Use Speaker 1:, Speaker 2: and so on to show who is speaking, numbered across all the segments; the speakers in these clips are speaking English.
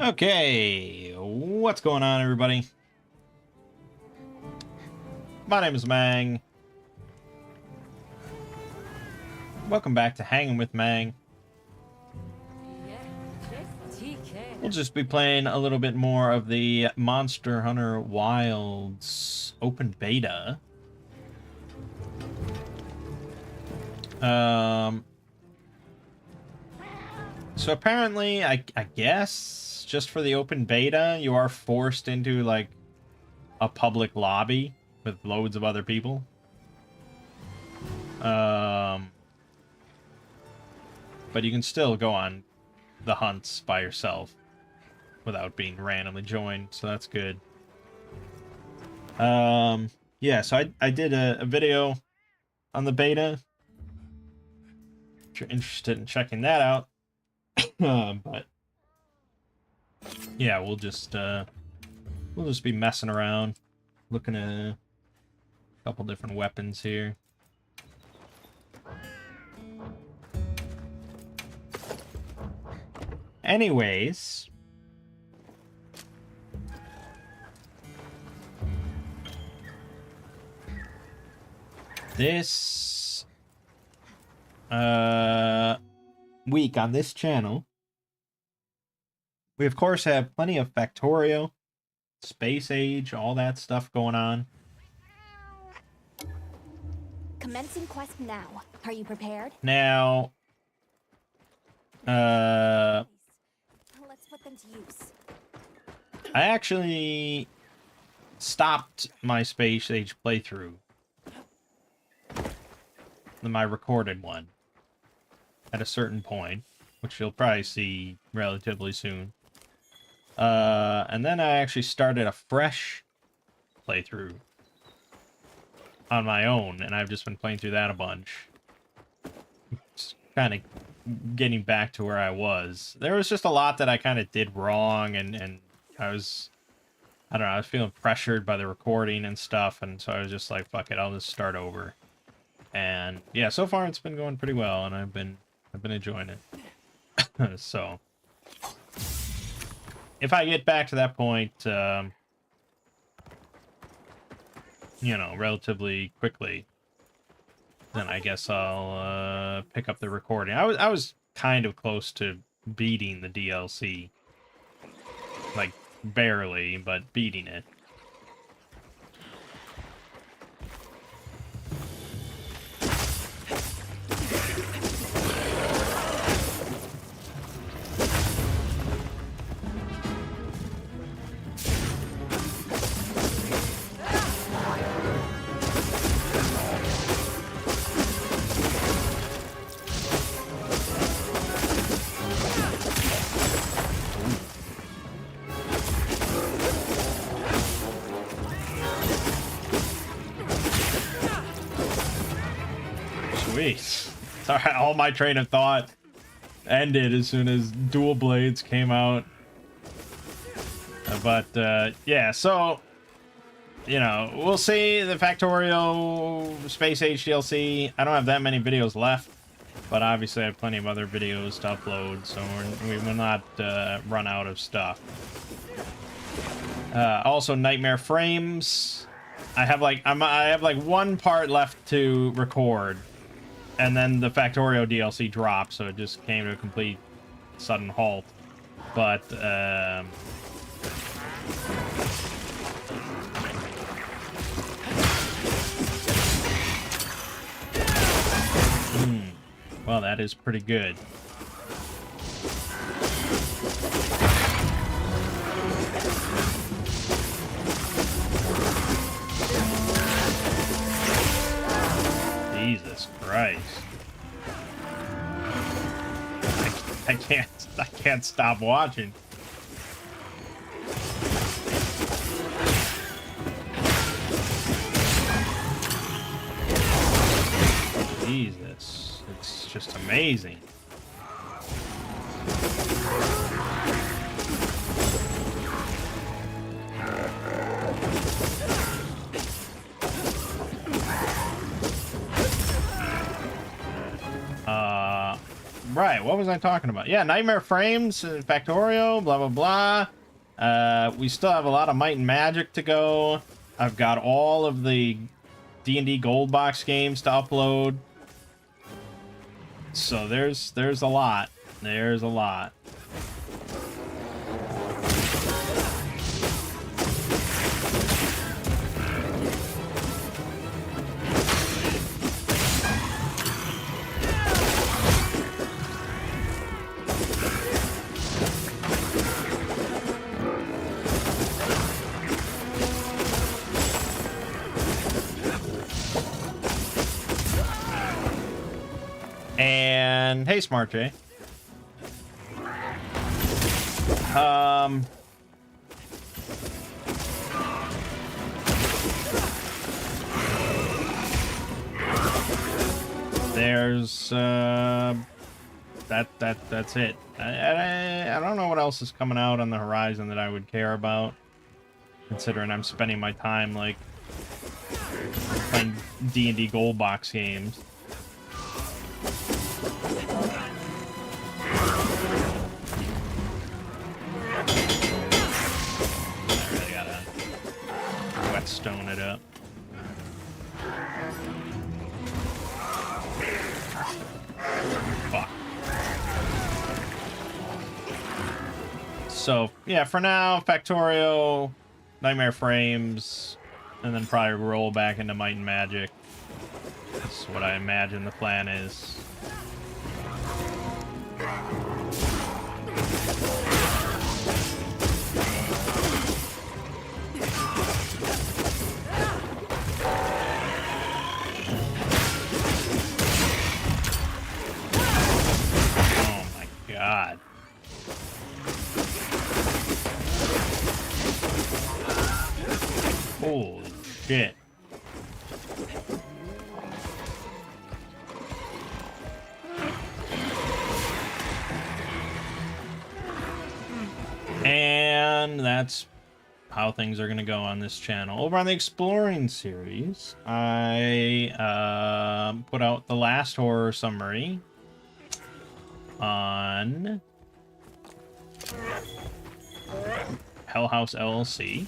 Speaker 1: Okay, what's going on, everybody? My name is Mangg. Welcome back to Hanging with Mangg. We'll just be playing a little bit more of the Monster Hunter Wilds open beta. So apparently, I guess, just for the open beta, you are forced into, like, a public lobby with loads of other people. But you can still go on the hunts by yourself without being randomly joined, so that's good. Yeah, so I did a video on the beta. If you're interested in checking that out. But yeah, we'll just be messing around, looking at a couple different weapons here. Anyways, this week on this channel, we of course have plenty of Factorio, Space Age, all that stuff going on.
Speaker 2: Commencing quest now. Are you prepared?
Speaker 1: Now,
Speaker 2: Let's put them to use.
Speaker 1: I actually stopped my Space Age playthrough, my recorded one, at a certain point, which you'll probably see relatively soon. And then I actually started a fresh playthrough on my own, and I've just been playing through that a bunch. Just kind of getting back to where I was. There was just a lot that I kind of did wrong, and I was, I don't know, I was feeling pressured by the recording and stuff, and so I was just like, fuck it, I'll just start over. And yeah, so far it's been going pretty well, and I've been enjoying it. So if I get back to that point, you know, relatively quickly, then I guess I'll pick up the recording. I was kind of close to beating the DLC, like barely, but beating it. Sweet. Sorry, all my train of thought ended as soon as Dual Blades came out. But yeah, so you know, we'll see the Factorio Space Age DLC. I don't have that many videos left, but obviously I have plenty of other videos to upload, so we will not run out of stuff. Also, Nightmare Frames. I have like one part left to record, and then the Factorio DLC dropped, so it just came to a complete sudden halt. But well, that is pretty good. Jesus Christ. I can't stop watching. Jesus, it's just amazing. Right, what was I talking about? Yeah, Nightmare Frames, Factorio, blah, blah, blah. We still have a lot of Might and Magic to go. I've got all of the D&D Gold Box games to upload. So there's a lot. There's a lot. And hey, Smart J. There's that's it. I don't know what else is coming out on the horizon that I would care about, considering I'm spending my time like playing D&D Gold Box games. Whetstone it up. Fuck. So, yeah, for now, Factorio, Nightmare Frames, and then probably roll back into Might and Magic. That's what I imagine the plan is. God. Holy shit. And that's how things are going to go on this channel. Over on the Exploring series, I put out the last horror summary on Hell House LLC.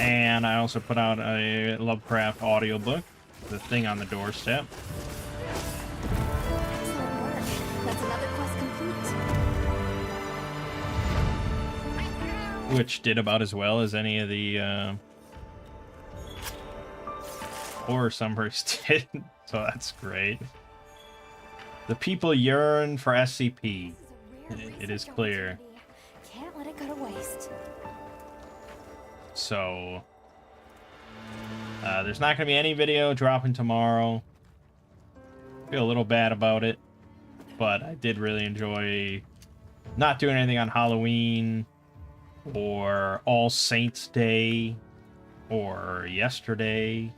Speaker 1: And I also put out a Lovecraft audiobook, The Thing on the Doorstep.
Speaker 2: Excellent work. That's another quest complete.
Speaker 1: Which did about as well as any of the horror summaries did, so that's great. The people yearn for SCP. It is clear.
Speaker 2: Can't let it go to waste.
Speaker 1: So, there's not going to be any video dropping tomorrow. Feel a little bad about it, but I did really enjoy not doing anything on Halloween or All Saints Day or yesterday.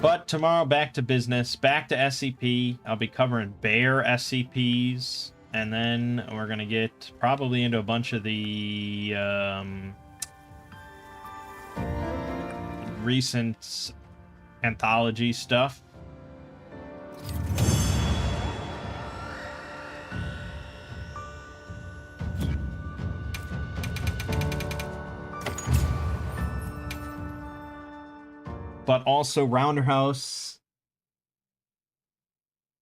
Speaker 1: But tomorrow, back to business, back to SCP. I'll be covering Bear SCPs. And then we're going to get probably into a bunch of the recent anthology stuff. But also Roundhouse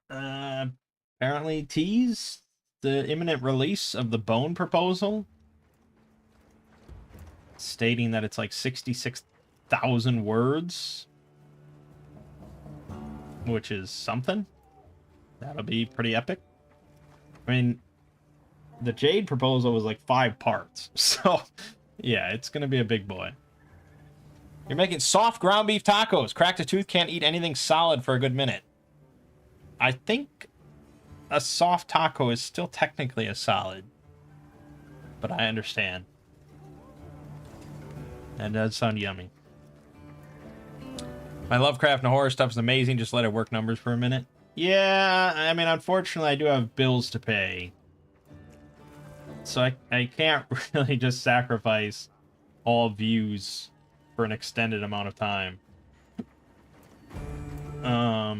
Speaker 1: apparently teased the imminent release of the Bone proposal, stating that it's like 66,000 words, which is something. That'll be pretty epic. I mean, the Jade proposal was like 5 parts, so yeah, it's gonna be a big boy. You're making soft ground beef tacos. Cracked a tooth, can't eat anything solid for a good minute. I think a soft taco is still technically a solid. but I understand. That does sound yummy. My Lovecraft and horror stuff is amazing. Just let it work numbers for a minute. Yeah, I mean, unfortunately, I do have bills to pay. So I can't really just sacrifice all views for an extended amount of time. I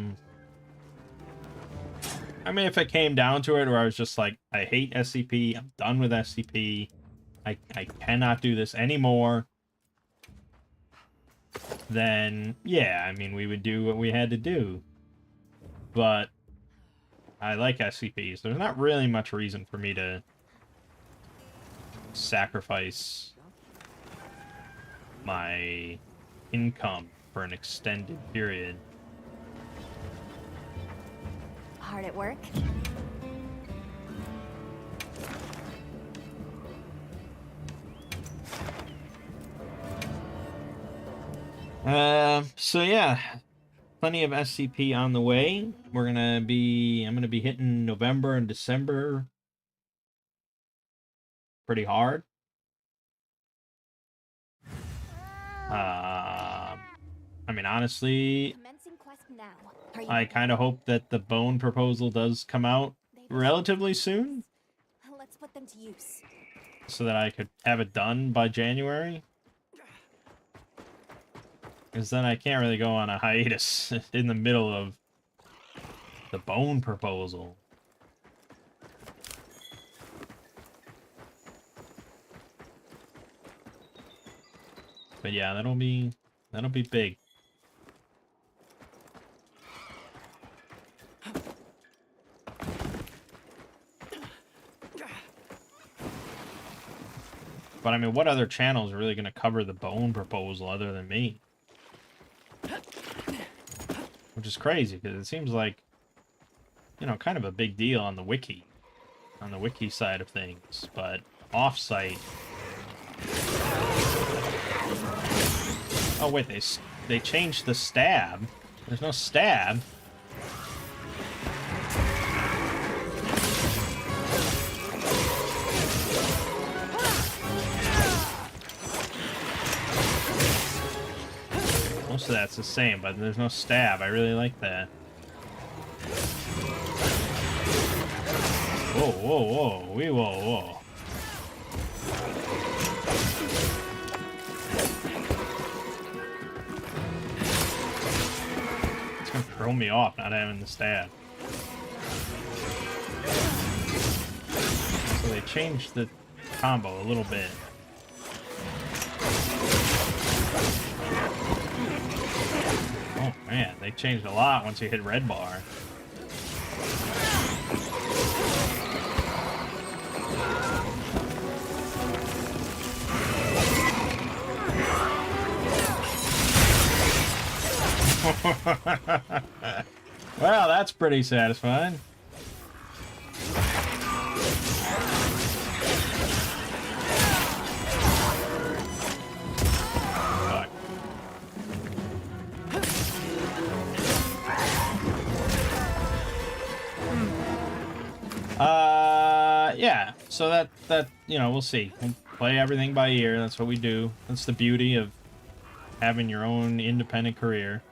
Speaker 1: mean, if it came down to it, where I was just like, I hate SCP, I'm done with SCP, I cannot do this anymore, then, yeah, I mean, we would do what we had to do. But I like SCP, so there's not really much reason for me to sacrifice my income for an extended period.
Speaker 2: Hard at work?
Speaker 1: So yeah, plenty of SCP on the way. I'm gonna be hitting November and December pretty hard. I mean, honestly,
Speaker 2: Commencing quest now. Are you
Speaker 1: I kind of hope that the bone proposal does come out relatively soon,
Speaker 2: Let's put them to use.
Speaker 1: so that I could have it done by January. Because then I can't really go on a hiatus in the middle of the bone proposal. But yeah, that'll be big. But I mean, what other channel is really going to cover the bone proposal other than me? Which is crazy, because it seems like, you know, kind of a big deal on the wiki side of things, but off-site. Oh wait, they changed the stab. There's no stab. Most of that's the same, but there's no stab. I really like that. Whoa, whoa, whoa, wee, whoa, whoa. It's gonna throw me off not having the stab. So they changed the combo a little bit. Oh man, they changed a lot once you hit red bar. Well, that's pretty satisfying. Yeah, so that you know, we'll see. We'll play everything by ear. That's what we do. That's the beauty of having your own independent career.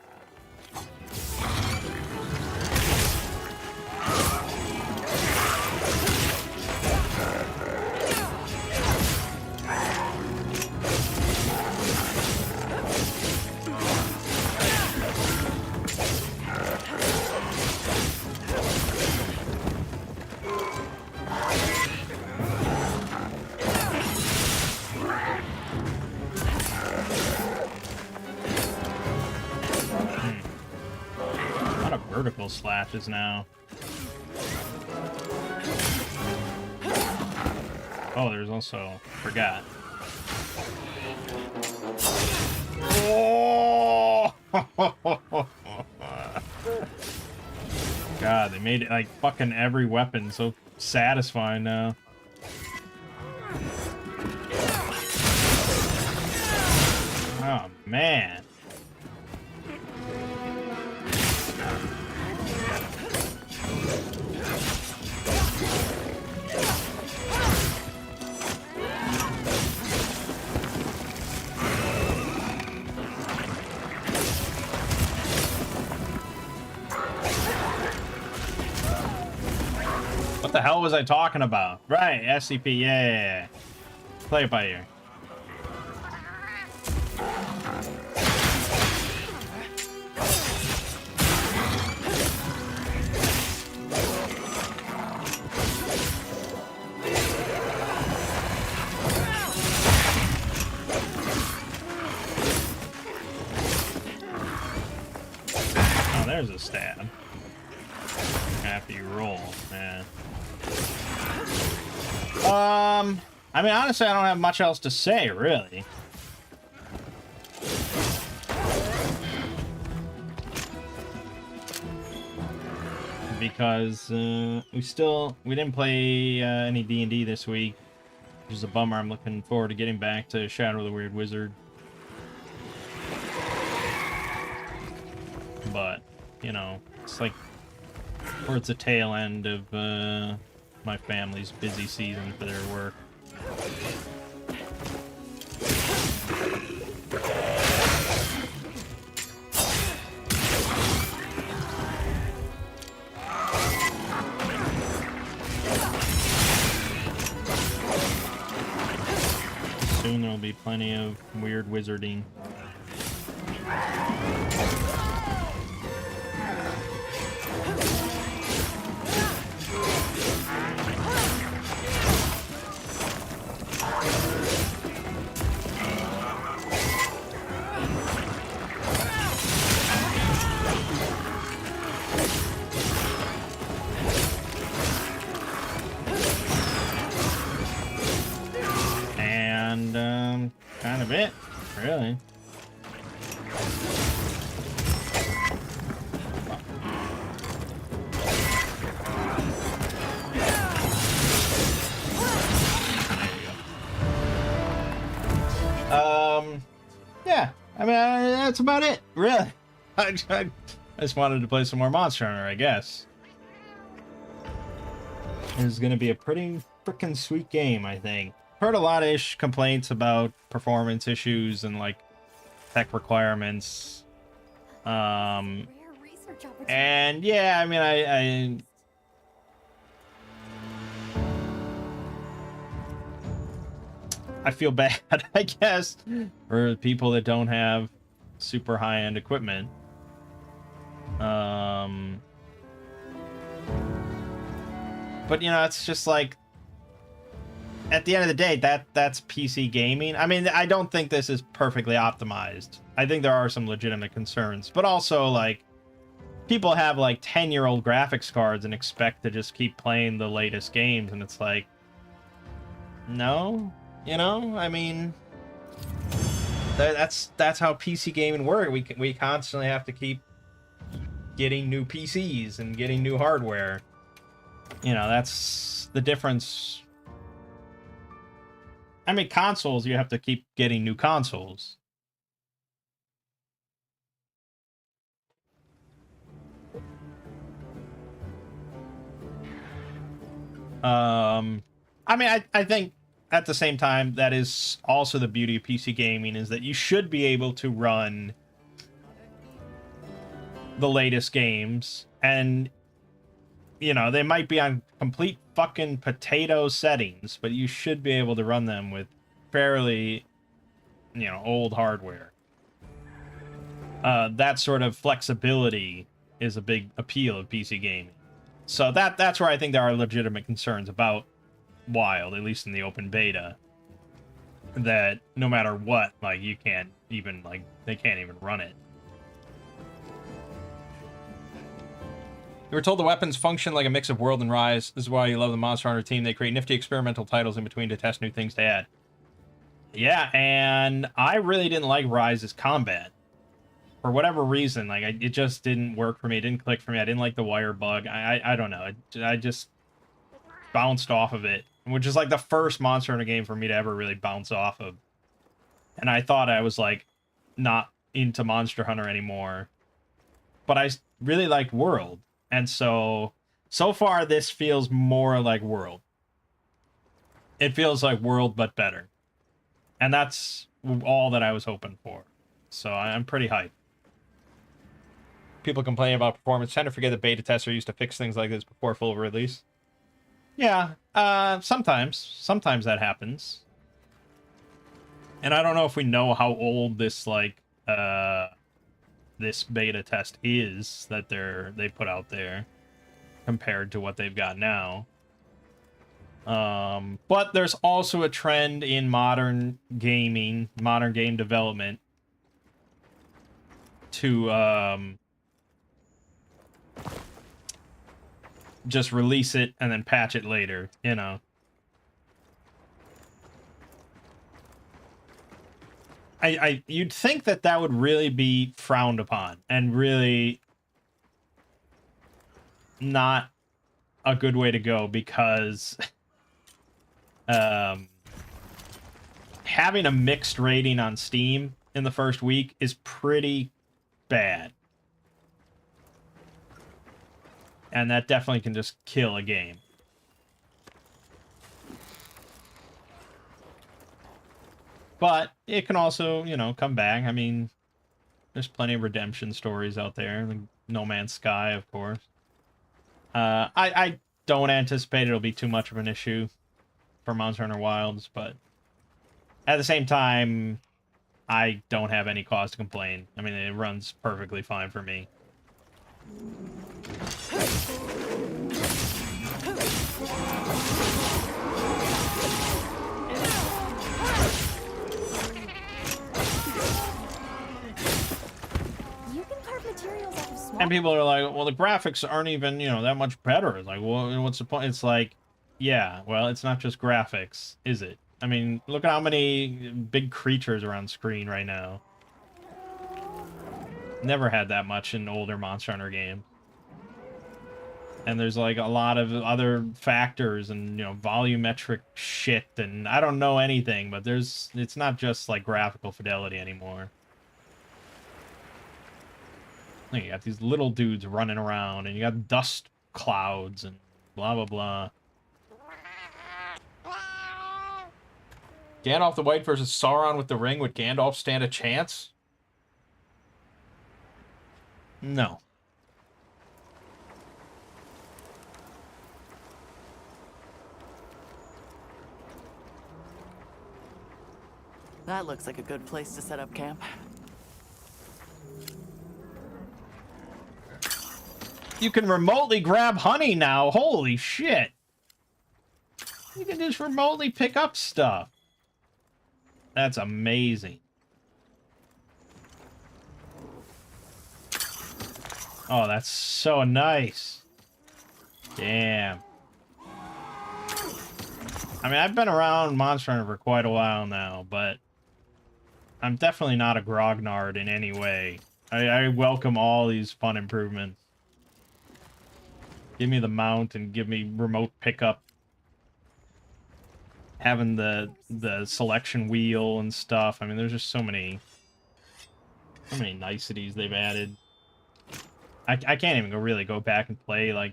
Speaker 1: Vertical slashes now. Oh, there's also... forgot. Oh! God, they made it like fucking every weapon so satisfying now. Oh, man. the hell was I talking about? Right, SCP, yeah. Play it by ear. Oh, there's a stab. After you roll, man. I mean, honestly, I don't have much else to say, really. Because we didn't play any D&D this week, which is a bummer. I'm looking forward to getting back to Shadow of the Weird Wizard. But, you know, it's like towards the tail end of my family's busy season for their work. Soon there will be plenty of weird wizarding. And kind of it, really. Yeah, I mean, that's about it, really. I just wanted to play some more Monster Hunter, I guess. It's gonna be a pretty freaking sweet game, I think. Heard a lot of complaints about performance issues and like tech requirements. And yeah, I mean, I feel bad, I guess, for people that don't have super high-end equipment. But you know, it's just like, at the end of the day, that's PC gaming. I mean, I don't think this is perfectly optimized. I think there are some legitimate concerns, but also like people have like 10-year-old graphics cards and expect to just keep playing the latest games, and it's like, no, you know, I mean, that's how PC gaming works. We constantly have to keep getting new PCs and getting new hardware. You know, that's the difference. I mean, consoles, you have to keep getting new consoles. I mean, I think at the same time, that is also the beauty of PC gaming, is that you should be able to run the latest games, and you know, they might be on complete fucking potato settings, but you should be able to run them with fairly, you know, old hardware. That sort of flexibility is a big appeal of PC gaming. So that's where I think there are legitimate concerns about Wild, at least in the open beta, that no matter what, like, you can't even, like, they can't even run it. You were told the weapons function like a mix of World and Rise. This is why you love the Monster Hunter team. They create nifty experimental titles in between to test new things to add. Yeah, and I really didn't like Rise's combat. For whatever reason, like, it just didn't work for me. It didn't click for me. I didn't like the wire bug. I don't know. I just bounced off of it, which is like the first Monster Hunter game for me to ever really bounce off of. And I thought I was, like, not into Monster Hunter anymore. But I really liked World. And so far, this feels more like World. It feels like World, but better. And that's all that I was hoping for. So I'm pretty hyped. People complain about performance. Tend to forget that beta tests are used to fix things like this before full release. Yeah, sometimes that happens. And I don't know if we know how old this, like, this beta test is that they put out there compared to what they've got now. But there's also a trend in modern game development to just release it and then patch it later, you know. You'd think that that would really be frowned upon and really not a good way to go, because having a mixed rating on Steam in the first week is pretty bad. And that definitely can just kill a game. But it can also, you know, come back. I mean, there's plenty of redemption stories out there. Like No Man's Sky, of course. I don't anticipate it'll be too much of an issue for Monster Hunter Wilds, but at the same time, I don't have any cause to complain. I mean, it runs perfectly fine for me. And people are like, well, the graphics aren't even, you know, that much better. It's like, well, what's the point? It's like, yeah, well, it's not just graphics, is it? I mean, look at how many big creatures are on screen right now. Never had that much in older Monster Hunter games. And there's like a lot of other factors and, you know, volumetric shit, and I don't know anything, but it's not just like graphical fidelity anymore. You got these little dudes running around, and you got dust clouds and blah, blah, blah. Gandalf the White versus Sauron with the ring. Would Gandalf stand a chance? No.
Speaker 3: That looks like a good place to set up camp.
Speaker 1: You can remotely grab honey now. Holy shit. You can just remotely pick up stuff. That's amazing. Oh, that's so nice. Damn. I mean, I've been around Monster Hunter for quite a while now, but I'm definitely not a grognard in any way. I welcome all these fun improvements. Give me the mount and give me remote pickup. Having the selection wheel and stuff. I mean, there's just so many niceties they've added. I can't even really go back and play, like,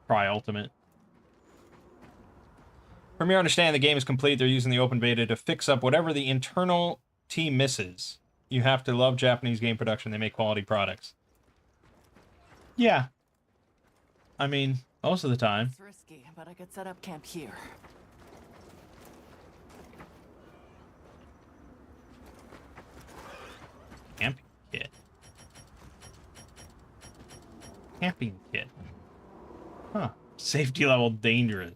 Speaker 1: Cry Ultimate. From your understanding, the game is complete. They're using the open beta to fix up whatever the internal team misses. You have to love Japanese game production. They make quality products. Yeah. I mean, most of the time.
Speaker 3: It's risky, but I could set up camp here.
Speaker 1: Camping kit. Camping kit. Huh. Safety level dangerous.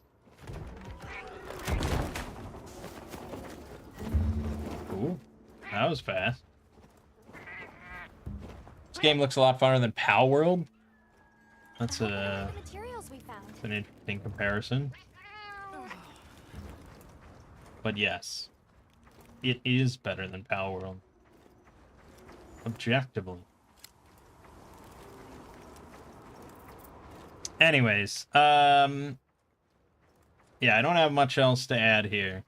Speaker 1: Ooh, that was fast. This game looks a lot funner than Pal World. That's an interesting comparison. But yes, it is better than Pal World. Objectively. Anyways, yeah, I don't have much else to add here.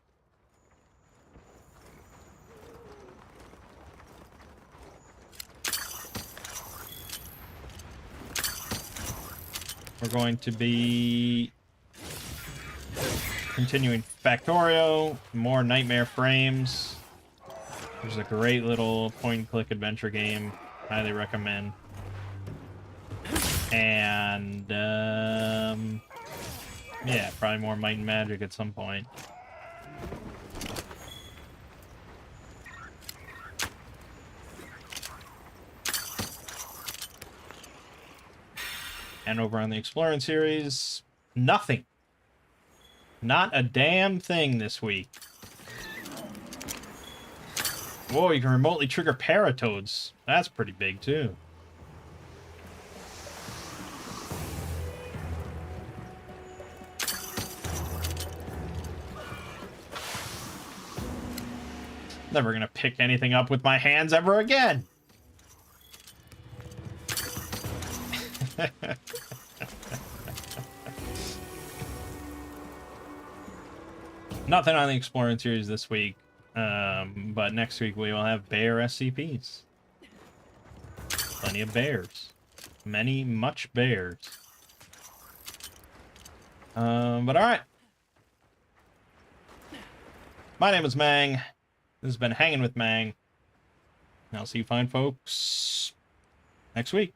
Speaker 1: We're going to be continuing Factorio, more Nightmare Frames. There's a great little point-and-click adventure game. Highly recommend. And Yeah, probably more might and magic at some point. And over on the Exploring series, nothing. Not a damn thing this week. Whoa, you can remotely trigger paratoads. That's pretty big, too. Never gonna pick anything up with my hands ever again. Nothing on the Exploring series this week, but next week we will have bear SCPs. Plenty of bears. Much bears. But alright. My name is Mangg. This has been Hanging with Mangg. And I'll see you fine folks next week.